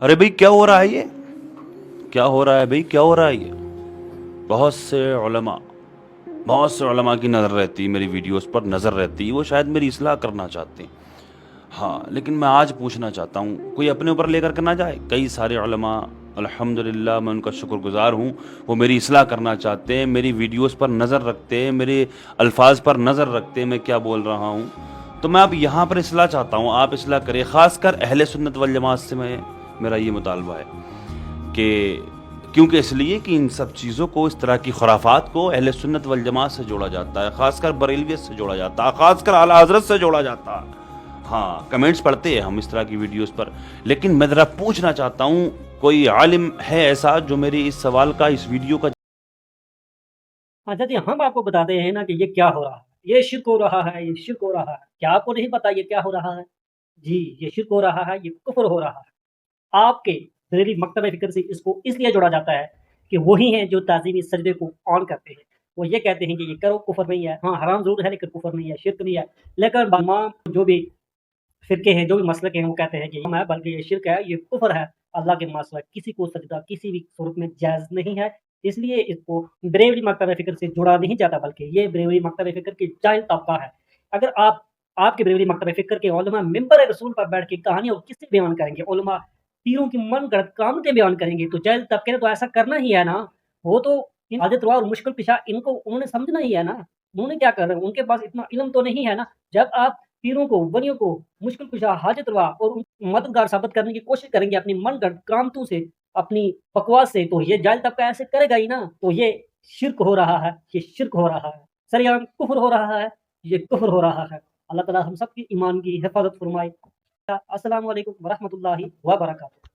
ارے بھائی کیا ہو رہا ہے یہ؟ کیا ہو رہا ہے بھائی؟ کیا ہو رہا ہے یہ؟ بہت سے علماء بہت سے علماء کی نظر رہتی ہے میری ویڈیوز پر، نظر رہتی ہے، وہ شاید میری اصلاح کرنا چاہتے ہیں۔ ہاں لیکن میں آج پوچھنا چاہتا ہوں، کوئی اپنے اوپر لے کر کے نہ جائے۔ کئی سارے علماء الحمدللہ میں ان کا شکر گزار ہوں، وہ میری اصلاح کرنا چاہتے ہیں، میری ویڈیوز پر نظر رکھتے ہیں، میرے الفاظ پر نظر رکھتے ہیں میں کیا بول رہا ہوں۔ تو میں اب یہاں پر اصلاح چاہتا ہوں، آپ اصلاح کریں، خاص کر اہل سنت والجماعت سے میرا یہ مطالبہ ہے کہ کیونکہ اس لیے کہ ان سب چیزوں کو، اس طرح کی خرافات کو اہل سنت والجماعت سے جوڑا جاتا ہے، خاص کر بریلویت سے جوڑا جاتا ہے، خاص کر اعلیٰ حضرت سے جوڑا جاتا ہے۔ ہاں کمنٹس پڑھتے ہیں ہم اس طرح کی ویڈیوز پر، لیکن میں ذرا پوچھنا چاہتا ہوں، کوئی عالم ہے ایسا جو میری اس سوال کا، اس ویڈیو کا؟ اچھا جی، ہم آپ کو بتاتے ہیں نا کہ یہ کیا ہو رہا ہے، یہ شرک ہو رہا ہے، یہ شرک ہو رہا ہے۔ کیا آپ کو نہیں پتا یہ کیا ہو رہا ہے؟ جی، یہ شرک ہو رہا ہے، یہ کفر ہو رہا ہے۔ آپ کے بریلوی مکتبہ فکر سے اس کو اس لیے جوڑا جاتا ہے کہ وہی ہیں جو تعظیمی سجدے کو آن کرتے ہیں۔ وہ یہ کہتے ہیں کہ یہ کرو، کفر نہیں ہے، ہاں حرام ضرور ہے لیکن کفر نہیں ہے، شرک نہیں ہے۔ لیکن تمام جو بھی فرقے ہیں، جو بھی مسلک ہیں، وہ کہتے ہیں کہ یہ ہے بلکہ یہ شرک ہے، یہ کفر ہے۔ اللہ کے ماسوا کسی کو سجدہ کسی بھی صورت میں جائز نہیں ہے، اس لیے اس کو بریلوی مکتبہ فکر سے جڑا نہیں جاتا، بلکہ یہ بریلوی مکتبہ فکر کی جاہل طبقہ ہے۔ اگر آپ کے بریلوی مکتبہ فکر کے علماء ممبر رسول پر بیٹھ کے کہانی اور قصے بیان کریں گے، علماء پیروں کی من گڑت کامتیں بیان کریں گے، تو جاہل طبقے نے تو ایسا کرنا ہی ہے نا۔ وہ تو ان حاجت روا اور مشکل پیشہ انہوں نے سمجھنا ہی ہے نا۔ انہوں نے کیا کر رہے ہیں، ان کے پاس اتنا علم تو نہیں ہے نا۔ جب آپ پیروں کو، ولیوں کو مشکل کشا، حاجت روا اور مددگار ثابت کرنے کی کوشش کریں گے اپنی من گھڑت کرامتوں سے، اپنی بکواس سے، تو یہ جاہل طبقہ ایسے کرے گا ہی نا۔ تو یہ شرک ہو رہا ہے، یہ شرک ہو رہا ہے، سریعام کفر ہو رہا ہے، یہ کفر ہو رہا ہے۔ اللہ تعالیٰ ہم سب کی ایمان کی حفاظت فرمائے۔ السلام علیکم ورحمۃ اللہ وبرکاتہ۔